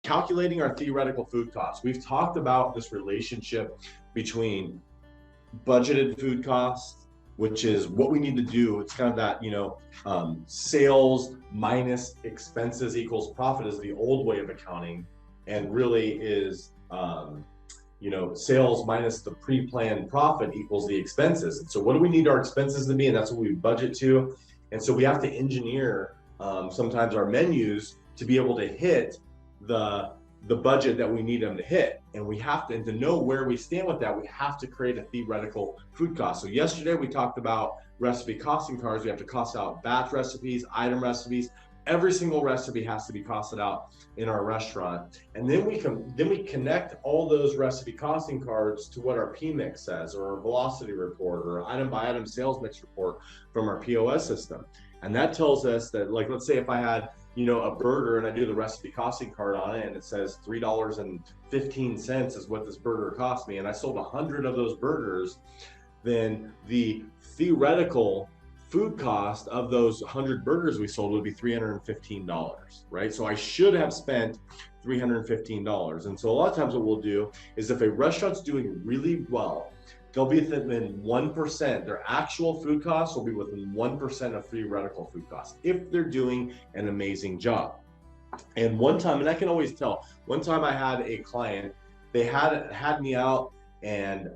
calculating our theoretical food costs. We've talked about this relationship between budgeted food costs, which is what we need to do. It's kind of that, sales minus expenses equals profit is the old way of accounting, and really is, sales minus the pre-planned profit equals the expenses. And so what do we need our expenses to be? And that's what we budget to. And so we have to engineer sometimes our menus to be able to hit the budget that we need them to hit. And we have to, and to know where we stand with that, we have to create a theoretical food cost. So yesterday we talked about recipe costing cards. We have to cost out batch recipes, item recipes. Every single recipe has to be costed out in our restaurant. And then we connect all those recipe costing cards to what our PMix says, or our velocity report, or item by item sales mix report from our POS system. And that tells us that, like, let's say if I had, a burger and I do the recipe costing card on it and it says $3.15 is what this burger cost me, and I sold 100 of those burgers, then the theoretical food cost of those 100 burgers we sold would be $315, right? So I should have spent $315. And so a lot of times what we'll do is, if a restaurant's doing really well, they'll be within 1%. Their actual food costs will be within 1% of theoretical food costs if they're doing an amazing job. And one time, and I can always tell, one time I had a client, they had me out, and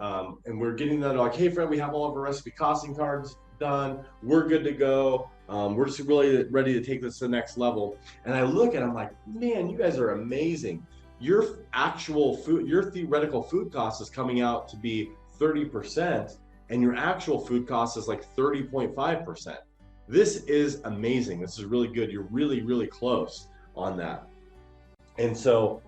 we're getting that, like, hey Fred, we have all of our recipe costing cards done, we're good to go, we're just really ready to take this to the next level. And I look and I'm like, man, you guys are amazing. Your actual food, your theoretical food cost is coming out to be 30%, and your actual food cost is like 30.5%. This is amazing. This is really good. You're really, really close on that. And so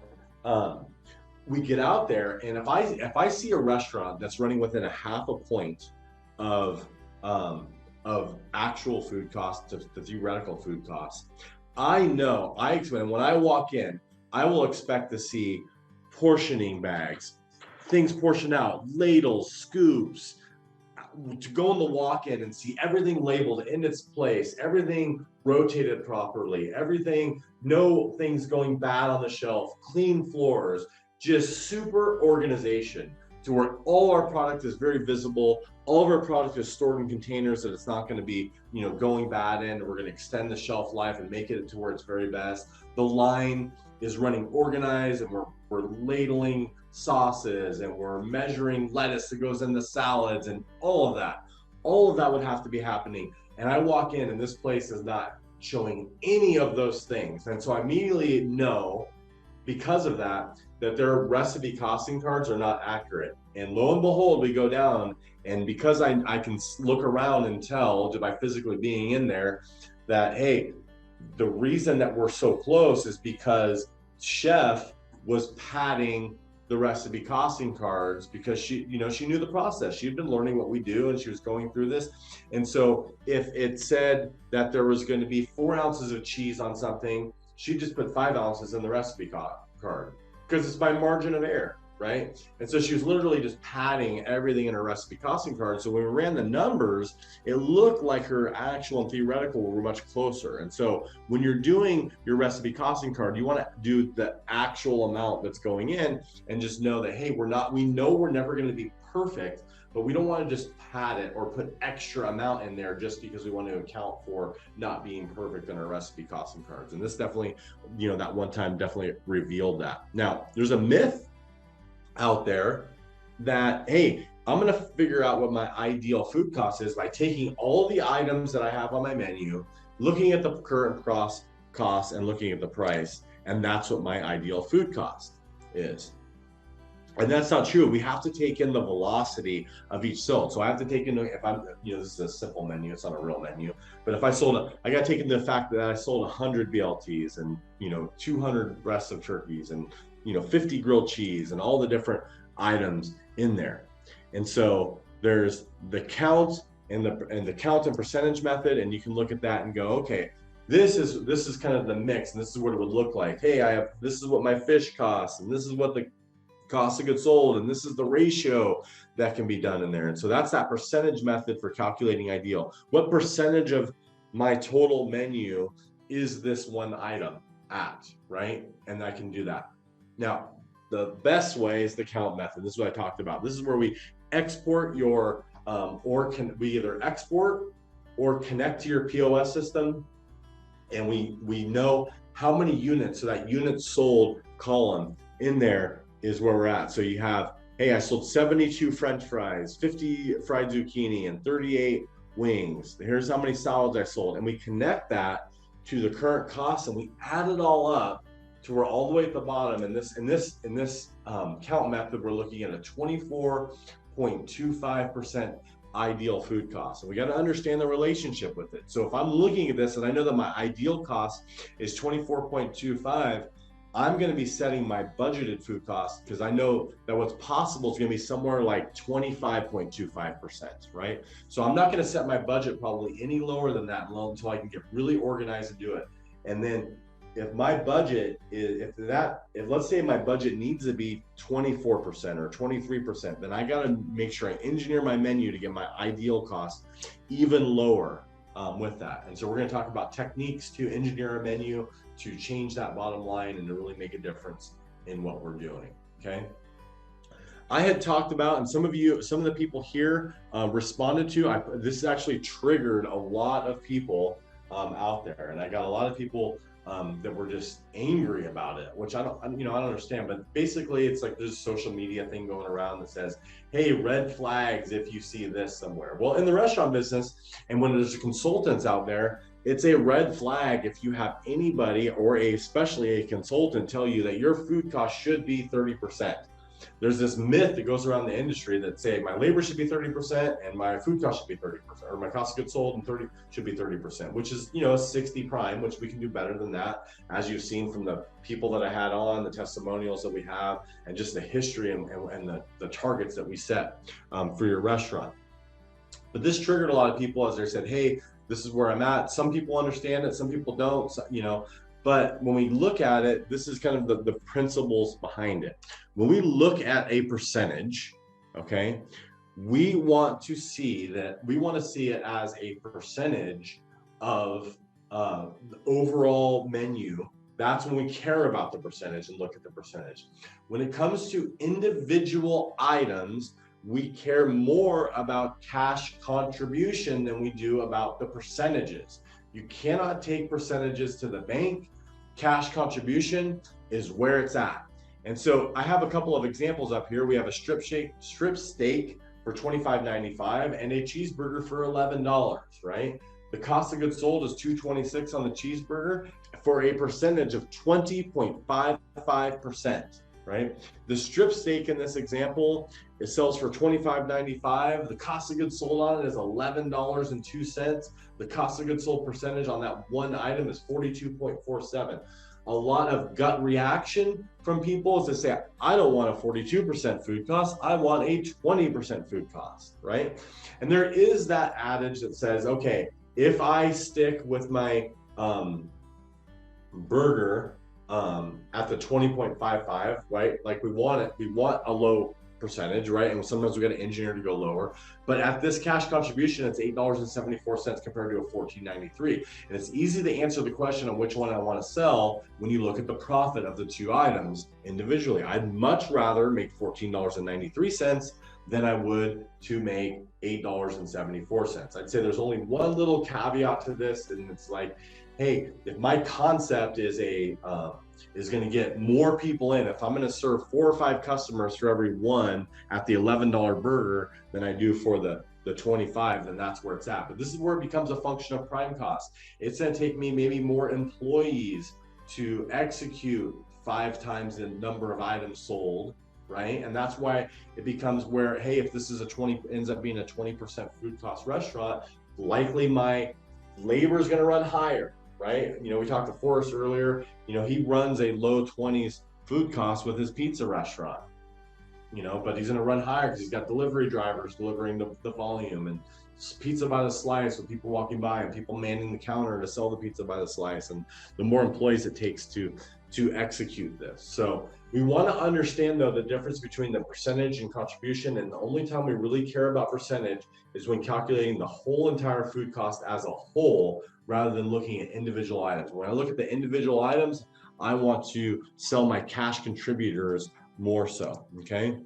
we get out there, and if I see a restaurant that's running within a half a point of actual food cost to the theoretical food cost, when I walk in, I will expect to see portioning bags, things portioned out, ladles, scoops, to go in the walk-in and see everything labeled in its place, everything rotated properly, everything, no things going bad on the shelf, clean floors, just super organization to where all our product is very visible. All of our product is stored in containers that it's not going to be, going bad in. We're going to extend the shelf life and make it to where it's very best. The line is running organized, and we're ladling sauces, and we're measuring lettuce that goes in the salads, and all of that would have to be happening. And I walk in and this place is not showing any of those things. And so I immediately know, because of that their recipe costing cards are not accurate. And lo and behold, we go down, and because I can look around and tell just by physically being in there that, hey, the reason that we're so close is because chef was padding the recipe costing cards, because she knew the process. She'd been learning what we do, and she was going through this. And so if it said that there was going to be 4 ounces of cheese on something, she just put 5 ounces in the recipe card, because it's by margin of error, right? And so she was literally just padding everything in her recipe costing card. So when we ran the numbers, it looked like her actual and theoretical were much closer. And so when you're doing your recipe costing card, you want to do the actual amount that's going in, and just know that, hey, we know we're never going to be perfect, but we don't want to just pad it or put extra amount in there just because we want to account for not being perfect in our recipe costing cards. And this definitely, that one time definitely revealed that. Now, there's a myth out there that, hey, I'm going to figure out what my ideal food cost is by taking all the items that I have on my menu, looking at the current cost and looking at the price, and that's what my ideal food cost is. And that's not true. We have to take in the velocity of each sold. So I have to take into, if I'm, this is a simple menu, it's not a real menu, but if I I got to take into the fact that I sold 100 BLTs and, 200 breasts of turkeys and, 50 grilled cheese and all the different items in there. And so there's the count and the count and percentage method. And you can look at that and go, okay, this is kind of the mix, and this is what it would look like. Hey, this is what my fish costs, and this is what the cost of goods sold, and this is the ratio that can be done in there. And so that's that percentage method for calculating ideal. What percentage of my total menu is this one item at, right? and I can do that. Now, the best way is the count method. This is what I talked about. This is where we export your, we either export or connect to your POS system, and we know how many units, so that units sold column in there is where we're at. So you have, hey, I sold 72 French fries, 50 fried zucchini, and 38 wings. Here's how many salads I sold. And we connect that to the current cost, and we add it all up to where all the way at the bottom. In this count method, we're looking at a 24.25% ideal food cost. And we got to understand the relationship with it. So if I'm looking at this and I know that my ideal cost is 24.25, I'm going to be setting my budgeted food cost, because I know that what's possible is going to be somewhere like 25.25%, right? So I'm not going to set my budget probably any lower than that until I can get really organized and do it. And then if my budget is, if let's say my budget needs to be 24% or 23%, then I got to make sure I engineer my menu to get my ideal cost even lower with that. And so we're going to talk about techniques to engineer a menu to change that bottom line and to really make a difference in what we're doing. Okay. I had talked about, and some of the people here responded to, this actually triggered a lot of people out there, and I got a lot of people that were just angry about it, which I don't understand. But basically, it's like there's a social media thing going around that says, "Hey, red flags if you see this somewhere." Well, in the restaurant business, and when there's consultants out there, it's a red flag if you have anybody, or especially a consultant, tell you that your food cost should be 30%. There's this myth that goes around the industry that say my labor should be 30% and my food cost should be 30%, or my cost of goods sold and should be 30%, which is, 60 prime, which we can do better than that, as you've seen from the people that I had on, the testimonials that we have, and just the history and the targets that we set for your restaurant. But this triggered a lot of people as they said, hey, this is where I'm at. Some people understand it, some people don't, but when we look at it, this is kind of the principles behind it. When we look at a percentage, okay, we want to see it as a percentage of the overall menu. That's when we care about the percentage and look at the percentage. When it comes to individual items, we care more about cash contribution than we do about the percentages. You cannot take percentages to the bank. Cash contribution is where it's at. And so I have a couple of examples up here. We have a strip steak for $25.95 and a cheeseburger for $11, right? The cost of goods sold is $2.26 on the cheeseburger for a percentage of 20.55%, right? The strip steak in this example, it sells for $25.95. The cost of goods sold on it is $11.02. The cost of goods sold percentage on that one item is 42.47. A lot of gut reaction from people is to say, I don't want a 42% food cost, I want a 20% food cost, right? And there is that adage that says, okay, if I stick with my burger at the 20.55, right? Like we want a low percentage, right? And sometimes we got to engineer to go lower. But at this cash contribution, it's $8.74 compared to a $14.93. And it's easy to answer the question on which one I want to sell when you look at the profit of the two items individually. I'd much rather make $14.93 than I would to make $8.74. I'd say there's only one little caveat to this, and it's like, hey, if my concept is going to get more people in, if I'm going to serve 4 or 5 customers for every one at the $11 burger than I do for the 25, then that's where it's at. But this is where it becomes a function of prime cost. It's going to take me maybe more employees to execute 5 times the number of items sold, right? And that's why it becomes where, hey, if this is ends up being a 20% food cost restaurant, likely my labor is going to run higher, right? We talked to Forrest earlier, he runs a low 20s food cost with his pizza restaurant, but he's going to run higher because he's got delivery drivers delivering the volume, and pizza by the slice with people walking by and people manning the counter to sell the pizza by the slice, and the more employees it takes to execute this. So we want to understand, though, the difference between the percentage and contribution, and the only time we really care about percentage is when calculating the whole entire food cost as a whole, rather than looking at individual items. When I look at the individual items, I want to sell my cash contributors more so, okay?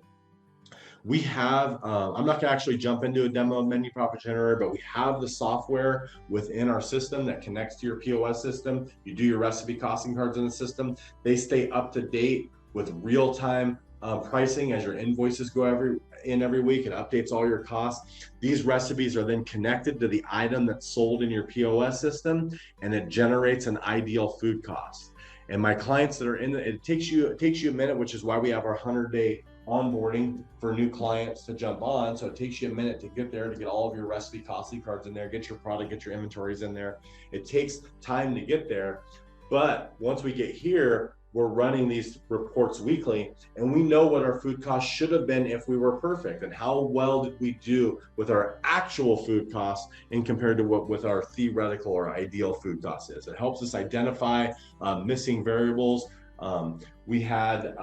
We have, I'm not gonna actually jump into a demo of Menu Profit Generator, but we have the software within our system that connects to your POS system. You do your recipe costing cards in the system. They stay up to date with real-time pricing as your invoices go every week. It updates all your costs. These recipes are then connected to the item that's sold in your POS system, and it generates an ideal food cost. And my clients that are in it takes you a minute, which is why we have our 100-day onboarding for new clients to jump on. So it takes you a minute to get there, to get all of your recipe costing cards in there, get your product, get your inventories in there. It takes time to get there. But once we get here, we're running these reports weekly, and we know what our food costs should have been if we were perfect, and how well did we do with our actual food costs and compared to what with our theoretical or ideal food cost is. It helps us identify missing variables. We had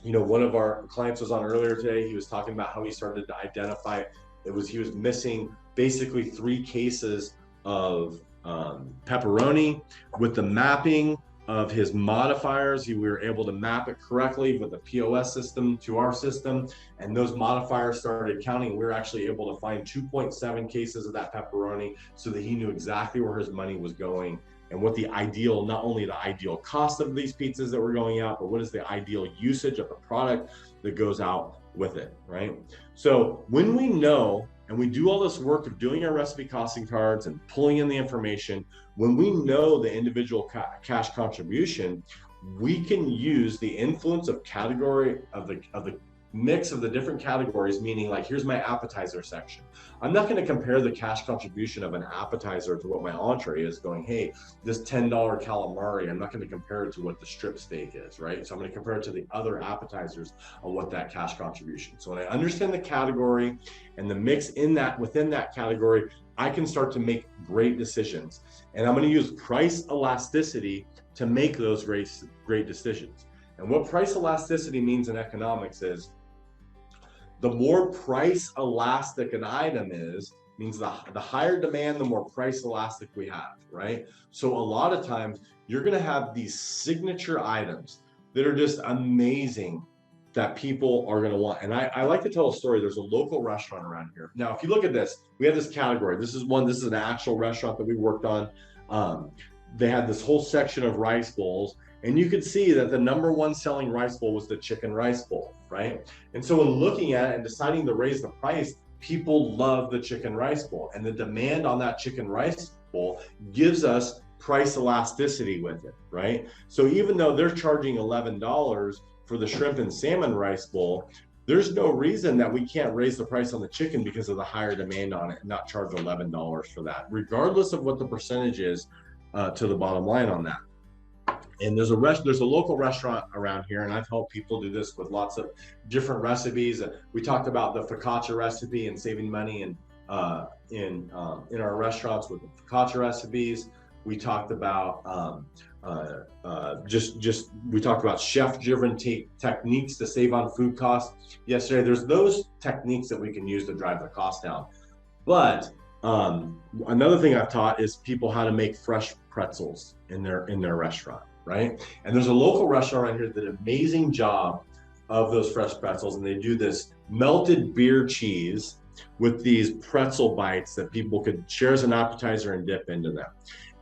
one of our clients was on earlier today. He was talking about how he started to identify he was missing basically 3 cases of pepperoni. With the mapping of his modifiers, we were able to map it correctly with the POS system to our system, and those modifiers started counting. We were actually able to find 2.7 cases of that pepperoni, so that he knew exactly where his money was going and what the ideal, not only the ideal cost of these pizzas that were going out, but what is the ideal usage of the product that goes out with it, right? So when we know, and we do all this work of doing our recipe costing cards and pulling in the information, when we know the individual cash contribution, we can use the influence of category of the mix of the different categories, meaning like, here's my appetizer section. I'm not going to compare the cash contribution of an appetizer to what my entree is, going, hey, this $10 calamari, I'm not going to compare it to what the strip steak is, right? So I'm going to compare it to the other appetizers on what that cash contribution. So when I understand the category and the mix within that category, I can start to make great decisions. And I'm going to use price elasticity to make those great decisions. And what price elasticity means in economics is, the more price elastic an item means the higher demand, the more price elastic we have, right? So a lot of times you're going to have these signature items that are just amazing that people are going to want. And I like to tell a story. There's a local restaurant around here. Now, if you look at this, we have this category. This is an actual restaurant that we worked on. They had this whole section of rice bowls, and you could see that the #1 selling rice bowl was the chicken rice bowl, right? And so when looking at it and deciding to raise the price, people love the chicken rice bowl, and the demand on that chicken rice bowl gives us price elasticity with it, right? So even though they're charging $11 for the shrimp and salmon rice bowl, there's no reason that we can't raise the price on the chicken because of the higher demand on it and not charge $11 for that, regardless of what the percentage is to the bottom line on that. And there's a local restaurant around here, and I've helped people do this with lots of different recipes. We talked about the focaccia recipe and saving money in our restaurants with the focaccia recipes. We talked about we talked about chef-driven techniques to save on food costs yesterday. There's those techniques that we can use to drive the cost down. But another thing I've taught is people how to make fresh pretzels in their restaurant, right? And there's a local restaurant around here that did an amazing job of those fresh pretzels, and they do this melted beer cheese with these pretzel bites that people could share as an appetizer and dip into them.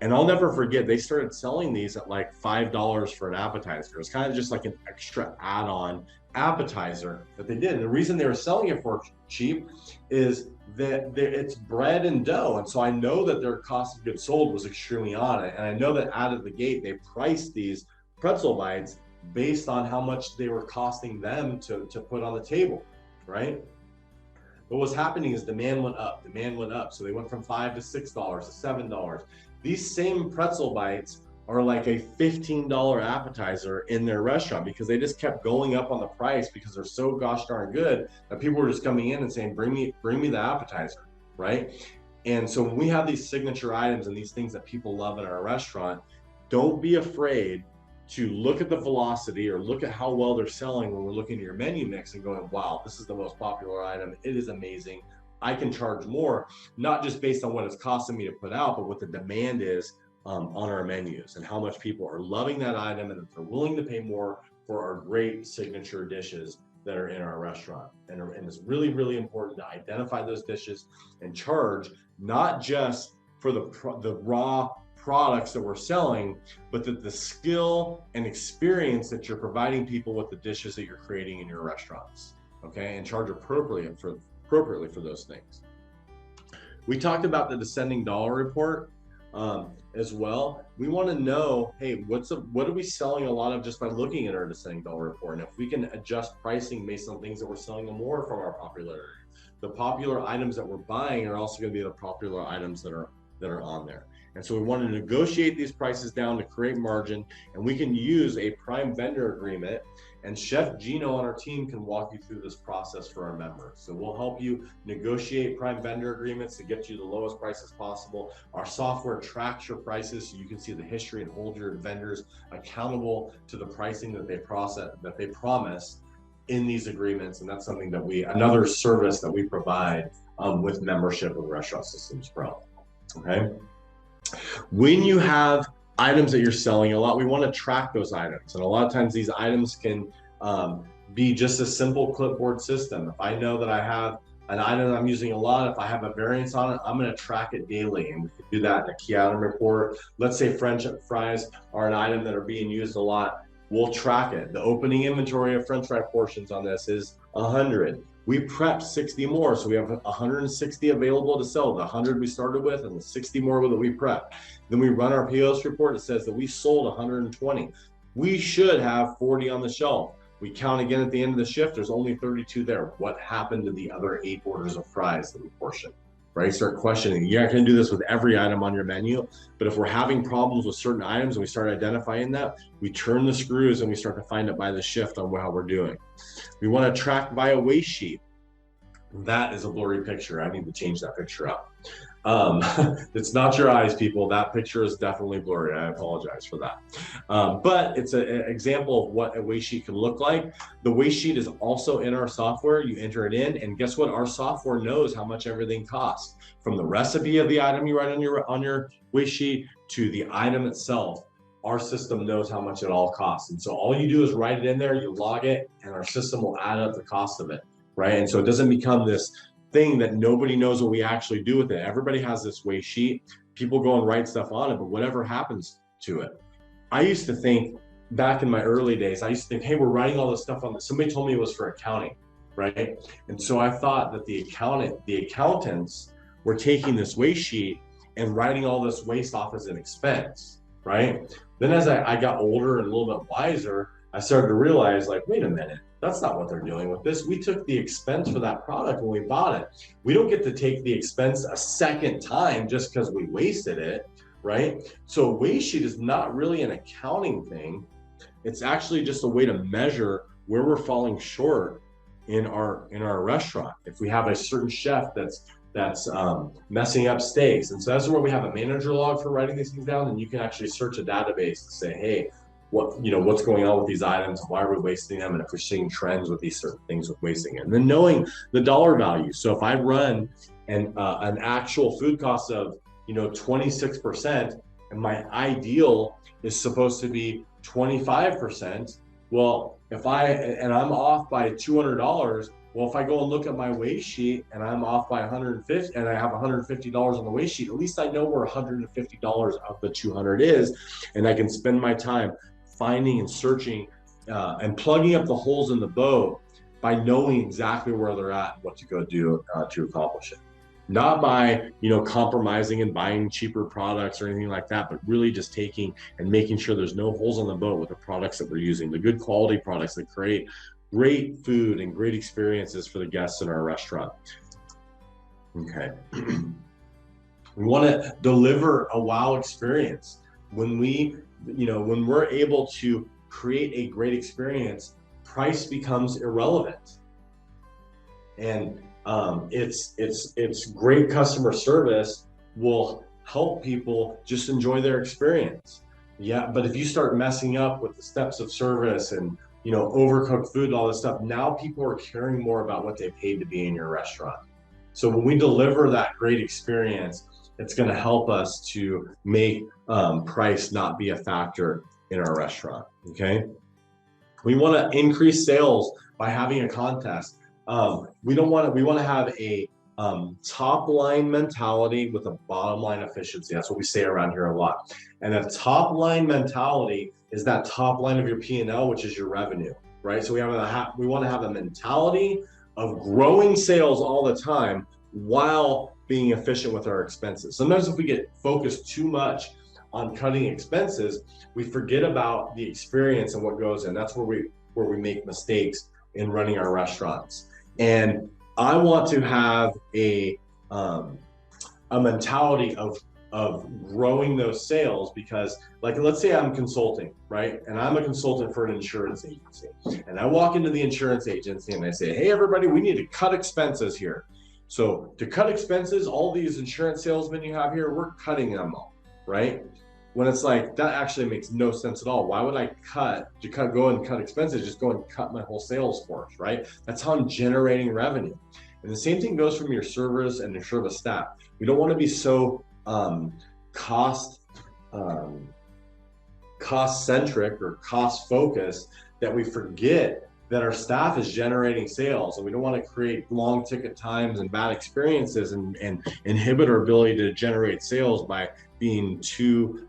And I'll never forget, they started selling these at like $5 for an appetizer. It was kind of just like an extra add-on appetizer that they did. And the reason they were selling it for cheap is that it's bread and dough. And so I know that their cost of goods sold was extremely on it. And I know that out of the gate, they priced these pretzel bites based on how much they were costing them to put on the table, right? But what's happening is demand went up. So they went from $5 to $6 to $7. These same pretzel bites are like a $15 appetizer in their restaurant because they just kept going up on the price because they're so gosh darn good that people were just coming in and saying, bring me the appetizer, right? And so when we have these signature items and these things that people love in our restaurant, don't be afraid to look at the velocity or look at how well they're selling when we're looking at your menu mix and going, wow, this is the most popular item. It is amazing. I can charge more, not just based on what it's costing me to put out, but what the demand is on our menus, and how much people are loving that item and that they're willing to pay more for our great signature dishes that are in our restaurant. And it's really, really important to identify those dishes and charge not just for the raw products that we're selling, but that the skill and experience that you're providing people with the dishes that you're creating in your restaurants, okay? And charge appropriately for those things. We talked about the descending dollar report as well. We want to know, hey, what are we selling a lot of just by looking at our descending dollar report? And if we can adjust pricing based on things that we're selling more from our popularity, the popular items that we're buying are also going to be the popular items that are on there. And so we want to negotiate these prices down to create margin, and we can use a prime vendor agreement, and Chef Gino on our team can walk you through this process for our members. So we'll help you negotiate prime vendor agreements to get you the lowest prices possible. Our software tracks your prices so you can see the history and hold your vendors accountable to the pricing that they promise in these agreements. And that's something that another service that we provide with membership of Restaurant Systems Pro. Okay. When you have items that you're selling a lot, we want to track those items. And a lot of times these items can be just a simple clipboard system. If I know that I have an item I'm using a lot, if I have a variance on it, I'm going to track it daily. And we can do that in a key item report. Let's say French fries are an item that are being used a lot. We'll track it. The opening inventory of French fry portions on this is 100. We prepped 60 more, so we have 160 available to sell. The 100 we started with and the 60 more that we prepped. Then we run our POS report. It says that we sold 120. We should have 40 on the shelf. We count again at the end of the shift. There's only 32 there. What happened to the other 8 orders of fries that we portioned? Right? Start questioning. You're not going to do this with every item on your menu, but if we're having problems with certain items and we start identifying that, we turn the screws and we start to find it by the shift on how we're doing. We want to track via waste sheet. That is a blurry picture. I need to change that picture up. It's not your eyes, people. That picture is definitely blurry. I apologize for that. But it's an example of what a waste sheet can look like. The waste sheet is also in our software. You enter it in, and guess what? Our software knows how much everything costs. From the recipe of the item you write on your waste sheet to the item itself, our system knows how much it all costs. And so all you do is write it in there, you log it, and our system will add up the cost of it, right? And so it doesn't become this thing that nobody knows what we actually do with it. Everybody has this waste sheet. People go and write stuff on it, but whatever happens to it. I used to think, back in my early days, I used to think, hey, we're writing all this stuff on this. Somebody told me it was for accounting, right? And so I thought that the accountants were taking this waste sheet and writing all this waste off as an expense, right? Then as I got older and a little bit wiser, I started to realize, like, wait a minute, that's not what they're doing with this. We took the expense for that product when we bought it. We don't get to take the expense a second time just because we wasted it, right? So a waste sheet is not really an accounting thing. It's actually just a way to measure where we're falling short in our restaurant. If we have a certain chef that's messing up steaks. And so that's where we have a manager log for writing these things down, and you can actually search a database to say, hey, what's going on with these items, why are we wasting them, and if we're seeing trends with these certain things with wasting it. And then knowing the dollar value. So if I run an actual food cost of 26%, and my ideal is supposed to be 25%, well, I'm off by $200, well, if I go and look at my waste sheet and I'm off by 150 and I have $150 on the waste sheet, at least I know where $150 of the 200 is, and I can spend my time finding and searching and plugging up the holes in the boat by knowing exactly where they're at and what to go do to accomplish it. Not by compromising and buying cheaper products or anything like that, but really just taking and making sure there's no holes on the boat with the products that we're using, the good quality products that create great food and great experiences for the guests in our restaurant. Okay. We want to deliver a wow experience. When we're able to create a great experience, price becomes irrelevant. And it's great customer service will help people just enjoy their experience. Yeah, but if you start messing up with the steps of service and overcooked food and all this stuff, now people are caring more about what they paid to be in your restaurant. So when we deliver that great experience, It's going to help us to make price not be a factor in our restaurant. Okay. We want to increase sales by having a contest. We want to have a top line mentality with a bottom line efficiency. That's what we say around here a lot. And a top line mentality is that top line of your P&L, which is your revenue, right? So we want to have a mentality of growing sales all the time while being efficient with our expenses. Sometimes if we get focused too much on cutting expenses, we forget about the experience and what goes in. That's where we make mistakes in running our restaurants. And I want to have a mentality of growing those sales, because like, let's say I'm consulting, right? And I'm a consultant for an insurance agency. And I walk into the insurance agency and I say, hey, everybody, we need to cut expenses here. So to cut expenses, all these insurance salesmen you have here, we're cutting them all, right? When it's like, that actually makes no sense at all. Why would I go and cut expenses? Just go and cut my whole sales force, right? That's how I'm generating revenue. And the same thing goes from your servers and your service staff. We don't want to be so cost centric or cost focused that we forget that our staff is generating sales, and we don't want to create long ticket times and bad experiences and inhibit our ability to generate sales by being too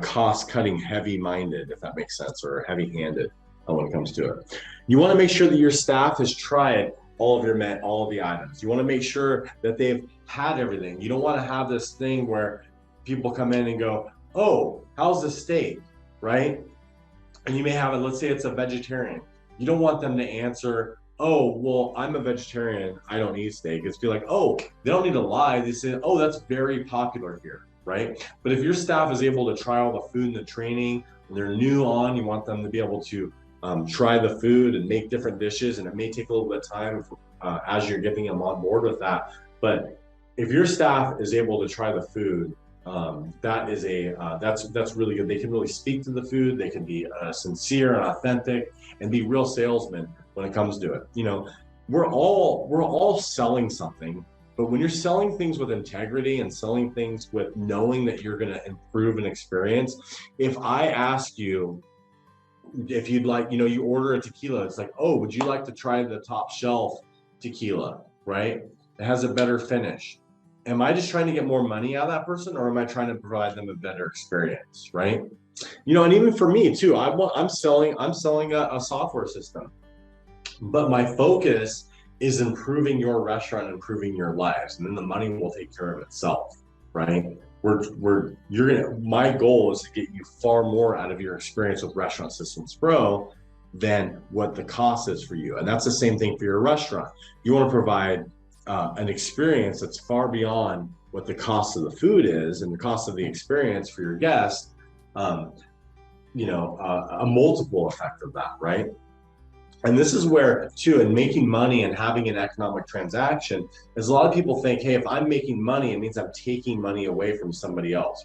cost cutting heavy minded, if that makes sense, or heavy handed when it comes to it. You want to make sure that your staff has tried all of the items. You want to make sure that they've had everything. You don't want to have this thing where people come in and go, oh, how's the steak, right? And you may have it, let's say it's a vegetarian. You don't want them to answer, oh, well, I'm a vegetarian, I don't eat steak. It's be like, oh, they don't need to lie. They say, oh, that's very popular here, right? But if your staff is able to try all the food in the training, and they're new on, you want them to be able to try the food and make different dishes, and it may take a little bit of time as you're getting them on board with that. But if your staff is able to try the food, that's really good. They can really speak to the food. They can be sincere and authentic and be real salesmen when it comes to it. You know, we're all selling something, but when you're selling things with integrity and selling things with knowing that you're going to improve an experience, if I ask you if you'd like, you order a tequila, it's like, oh, would you like to try the top shelf tequila, right? It has a better finish. Am I just trying to get more money out of that person, or am I trying to provide them a better experience, right? And even for me too, I'm selling a software system, but my focus is improving your restaurant, improving your lives, and then the money will take care of itself, right? My goal is to get you far more out of your experience with Restaurant Systems Pro than what the cost is for you. And that's the same thing for your restaurant. You want to provide an experience that's far beyond what the cost of the food is and the cost of the experience for your guests, a multiple effect of that, right? And this is where, too, in making money and having an economic transaction, is a lot of people think, hey, if I'm making money, it means I'm taking money away from somebody else,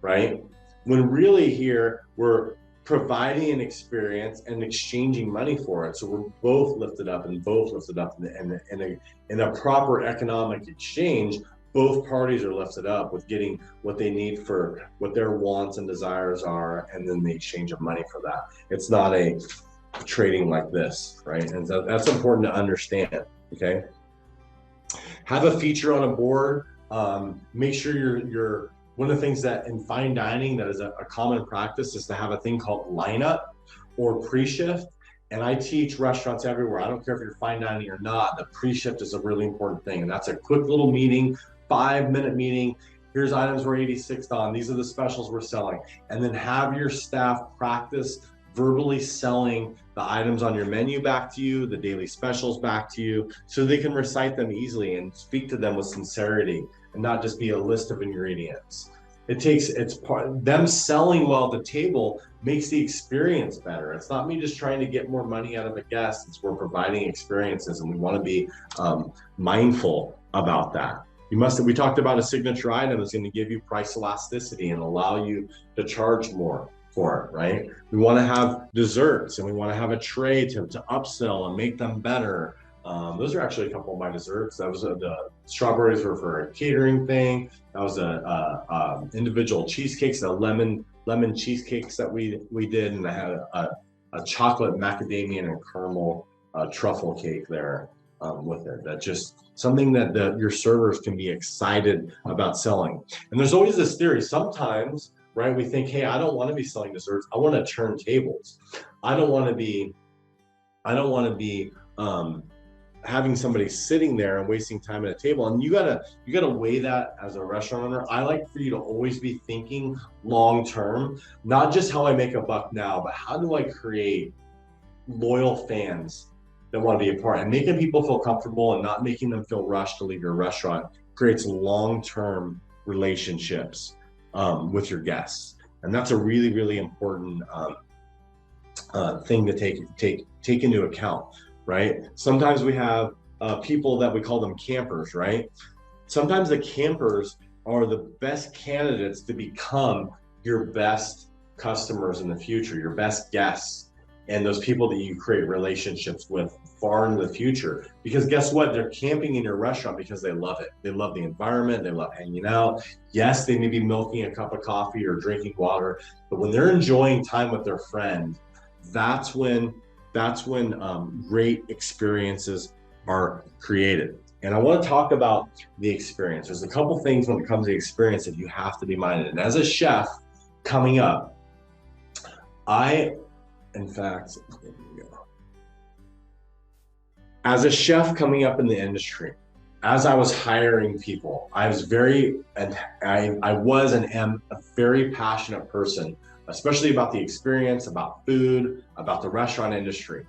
right? When really here, we're providing an experience and exchanging money for it. So we're both lifted up in a proper economic exchange. Both parties are lifted up with getting what they need for what their wants and desires are, and then the exchange of money for that. It's not a trading like this, right? And so that's important to understand. Okay, have a feature on a board. Make sure you're one of the things that in fine dining that is a common practice is to have a thing called lineup or pre-shift. And I teach restaurants everywhere, I don't care if you're fine dining or not, the pre-shift is a really important thing. And that's a quick little meeting, 5-minute meeting. Here's items we're 86th on, these are the specials we're selling. And then have your staff practice verbally selling the items on your menu back to you, the daily specials back to you, so they can recite them easily and speak to them with sincerity and not just be a list of ingredients. Them selling well at the table makes the experience better. It's not me just trying to get more money out of a guest. It's we're providing experiences, and we want to be mindful about that. We talked about a signature item is going to give you price elasticity and allow you to charge more for it, right? We want to have desserts, and we want to have a tray to upsell and make them better. Those are actually a couple of my desserts. That was the strawberries were for a catering thing. That was a individual cheesecakes, the lemon cheesecakes that we did, and I had a chocolate macadamia and caramel truffle cake there with it. That just something that your servers can be excited about selling. And there's always this theory. Sometimes, right, we think, hey, I don't want to be selling desserts. I want to turn tables. I don't want to be having somebody sitting there and wasting time at a table. And you gotta weigh that as a restaurant owner. I like for you to always be thinking long term, not just how I make a buck now, but how do I create loyal fans that want to be a part, and making people feel comfortable and not making them feel rushed to leave your restaurant creates long-term relationships with your guests. And that's a really, really important thing to take into account, right? Sometimes we have people that we call them campers, right? Sometimes the campers are the best candidates to become your best customers in the future, your best guests, and those people that you create relationships with far into the future. Because guess what? They're camping in your restaurant because they love it. They love the environment. They love hanging out. Yes, they may be milking a cup of coffee or drinking water, but when they're enjoying time with their friend, that's when great experiences are created. And I want to talk about the experience. There's a couple things when it comes to experience that you have to be minded. And as a chef coming up, as a chef coming up in the industry, as I was hiring people, I was and am a very passionate person, especially about the experience, about food, about the restaurant industry.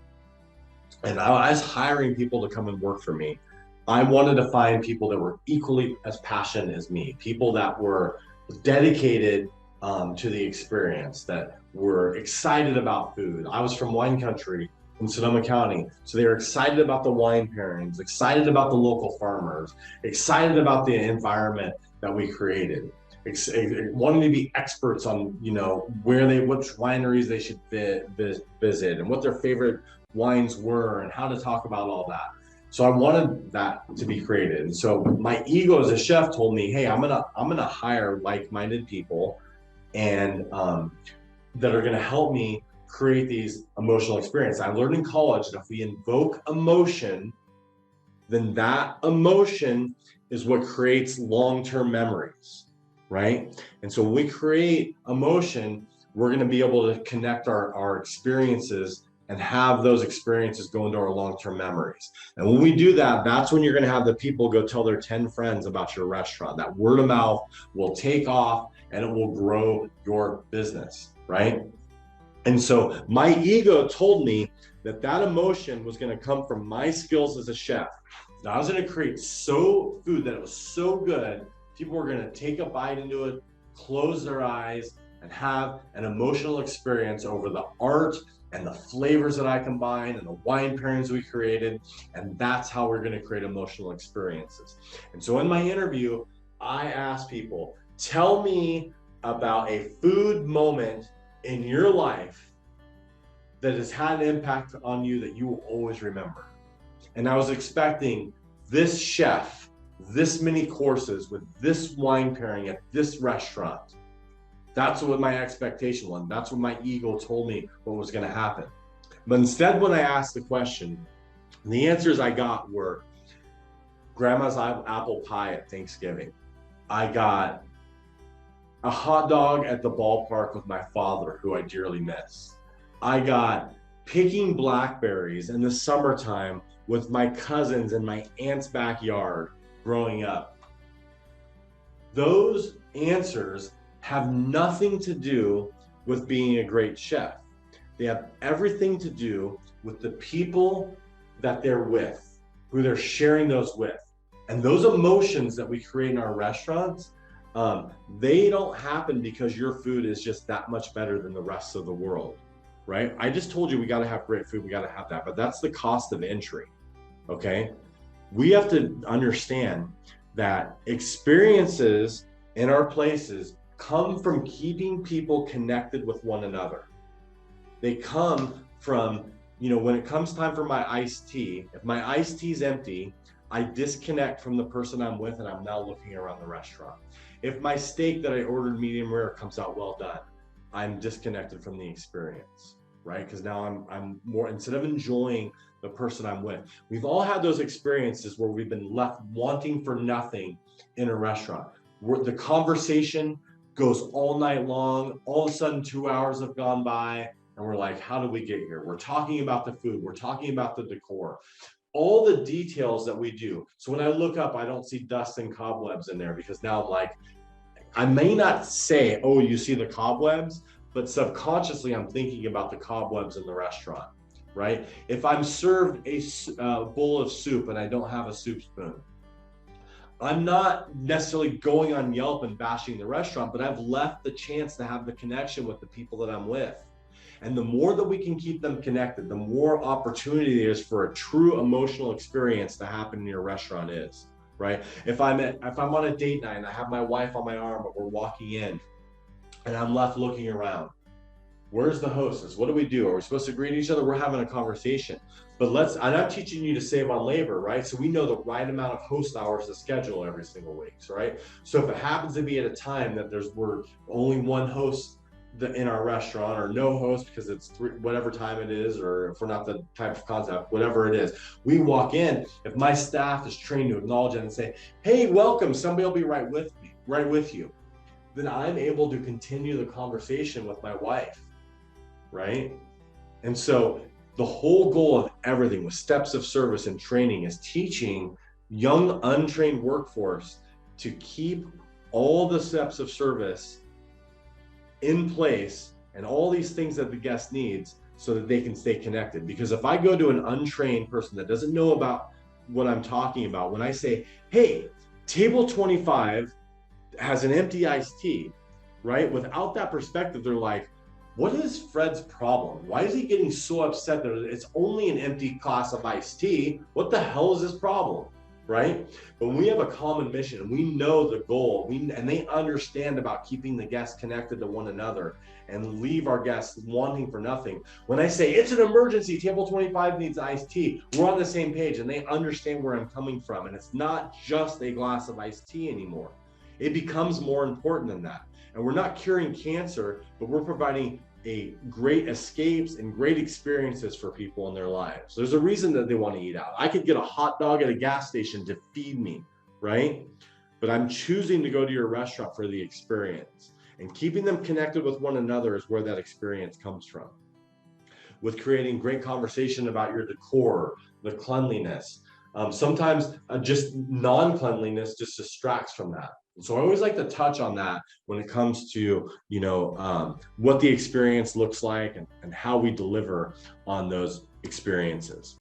And I was hiring people to come and work for me. I wanted to find people that were equally as passionate as me, people that were dedicated to the experience, that were excited about food. I was from wine country in Sonoma County, so they were excited about the wine pairings, excited about the local farmers, excited about the environment that we created, wanting to be experts on which wineries they should visit and what their favorite wines were and how to talk about all that. So I wanted that to be created. And so my ego as a chef told me, hey, I'm gonna hire like-minded people and that are gonna help me create these emotional experiences. I learned in college that if we invoke emotion, then that emotion is what creates long-term memories, right? And so when we create emotion, we're gonna be able to connect our experiences and have those experiences go into our long-term memories. And when we do that, that's when you're gonna have the people go tell their 10 friends about your restaurant. That word of mouth will take off and it will grow your business, right? And so my ego told me that emotion was gonna come from my skills as a chef. That I was gonna create food that it was so good, people were gonna take a bite into it, close their eyes, and have an emotional experience over the art and the flavors that I combined and the wine pairings we created. And that's how we're gonna create emotional experiences. And so in my interview, I asked people, tell me about a food moment in your life that has had an impact on you that you will always remember. And I was expecting this chef, this many courses with this wine pairing at this restaurant. That's what my expectation was. That's what my ego told me what was gonna happen. But instead, when I asked the question, the answers I got were grandma's apple pie at Thanksgiving. I got a hot dog at the ballpark with my father, who I dearly miss. I got picking blackberries in the summertime with my cousins in my aunt's backyard growing up. Those answers have nothing to do with being a great chef. They have everything to do with the people that they're with, who they're sharing those with. And those emotions that we create in our restaurants, they don't happen because your food is just that much better than the rest of the world, right? I just told you we gotta have great food, we gotta have that, but that's the cost of entry, okay? We have to understand that experiences in our places come from keeping people connected with one another. They come from when it comes time for my iced tea, if my iced tea is empty, I disconnect from the person I'm with and I'm now looking around the restaurant. If my steak that I ordered medium rare comes out well done, I'm disconnected from the experience, right? Because now I'm more, instead of enjoying the person I'm with. We've all had those experiences where we've been left wanting for nothing in a restaurant, where the conversation goes all night long. All of a sudden, 2 hours have gone by, and we're like, how did we get here? We're talking about the food, we're talking about the decor, all the details that we do. So when I look up, I don't see dust and cobwebs in there, because now I'm like, I may not say, oh, you see the cobwebs, but subconsciously I'm thinking about the cobwebs in the restaurant, right? If I'm served a bowl of soup and I don't have a soup spoon, I'm not necessarily going on Yelp and bashing the restaurant, but I've left the chance to have the connection with the people that I'm with. And the more that we can keep them connected, the more opportunity there is for a true emotional experience to happen in your restaurant is, right? If I'm on a date night and I have my wife on my arm, but we're walking in and I'm left looking around, where's the hostess? What do we do? Are we supposed to greet each other? We're having a conversation. But and I'm teaching you to save on labor, right? So we know the right amount of host hours to schedule every single week, right? So if it happens to be at a time that we're only one host in our restaurant, or no host because it's whatever time it is, or if we're not the type of concept, whatever it is, we walk in. If my staff is trained to acknowledge it and say, hey, welcome, somebody will be right with you, then I'm able to continue the conversation with my wife, right? And so the whole goal of everything with steps of service and training is teaching young untrained workforce to keep all the steps of service in place and all these things that the guest needs so that they can stay connected. Because if I go to an untrained person that doesn't know about what I'm talking about, when I say, hey, table 25 has an empty iced tea, right? Without that perspective, they're like, what is Fred's problem? Why is he getting so upset that it's only an empty glass of iced tea? What the hell is his problem, right? But when we have a common mission and we know the goal, and they understand about keeping the guests connected to one another and leave our guests wanting for nothing. When I say it's an emergency, table 25 needs iced tea, we're on the same page and they understand where I'm coming from. And it's not just a glass of iced tea anymore. It becomes more important than that. And we're not curing cancer, but we're providing great escapes and great experiences for people in their lives. There's a reason that they want to eat out. I could get a hot dog at a gas station to feed me, right? But I'm choosing to go to your restaurant for the experience. And keeping them connected with one another is where that experience comes from. With creating great conversation about your decor, the cleanliness. Sometimes just non-cleanliness just distracts from that. So I always like to touch on that when it comes to, what the experience looks like and how we deliver on those experiences.